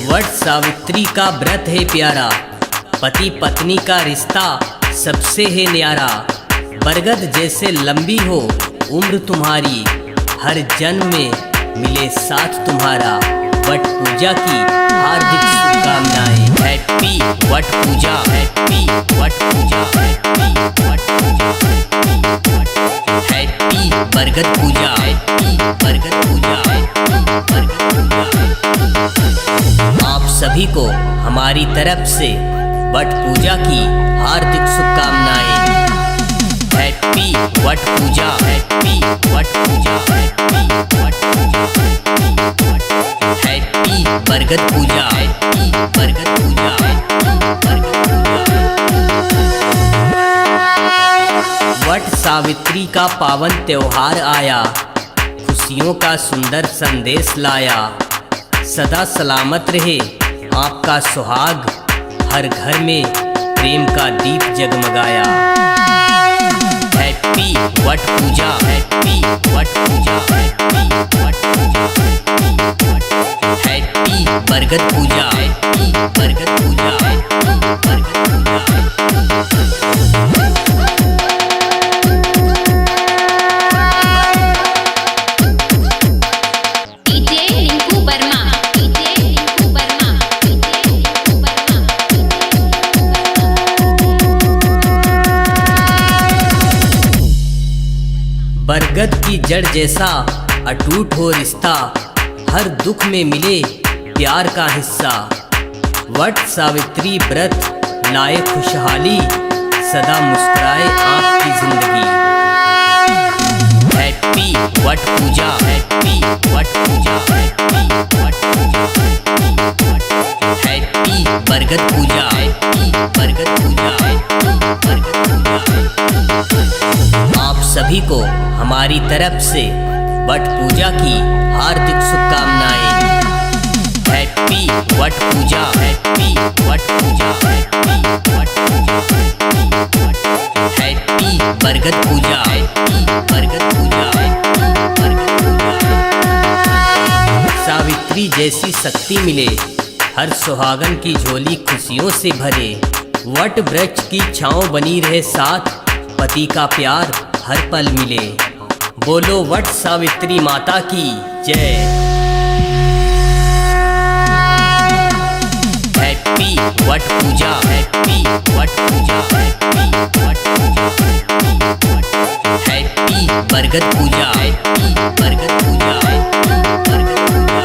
वट सावित्री का व्रत है प्यारा, पति पत्नी का रिश्ता सबसे है न्यारा। बरगद जैसे लंबी हो उम्र तुम्हारी, हर जन्म में मिले साथ तुम्हारा। वट पूजा की हार्दिक शुभकामनाएं। Happy what Puja, happy what Puja, happy what Puja, happy बरगद पूजा, हैप्पी बरगद पूजा, हैप्पी बरगद पूजा। आप सभी को हमारी तरफ से वट पूजा की हार्दिक शुभकामनाएं। Happy what Puja, happy what Puja, happy what Puja, happy बरगद पूजा, हैप्पी बरगद पूजा, हैप्पी बरगद पूजा। वट सावित्री का पावन त्योहार आया, खुशियों का सुंदर संदेश लाया। सदा सलामत रहे आपका सुहाग, हर घर में प्रेम का दीप जगमगाया। Happy what Puja, happy what Puja, happy what Puja, happy बरगद पूजा, हैप्पी बरगद पूजा, हैप्पी बरगद पूजा। बरगद की जड़ जैसा अटूट हो रिश्ता, हर दुख में मिले प्यार का हिस्सा। वट सावित्री व्रत लाए खुशहाली, सदा मुस्कुराए आपकी जिंदगी। Happy what Puja, happy what Puja, happy what Puja, happy बरगद पूजा, हैप्पी बरगद पूजा, हैप्पी बरगद पूजा। आप सभी को हमारी तरफ से वट पूजा की हार्दिक शुभकामनाएं। Happy what Puja, happy what Puja, happy what Puja, happy बरगद पूजा, हैप्पी बरगद पूजा, हैप्पी बरगद पूजा। सावित्री जैसी शक्ति मिले, हर सुहागन की झोली खुशियों से भरे। वट वृक्ष की छांव बनी रहे साथ, पति का प्यार हर पल मिले। बोलो वट सावित्री माता की जय। Happy what Puja, happy what Puja, happy what Puja, happy बरगद पूजा, हैप्पी बरगद पूजा, हैप्पी बरगद पूजा।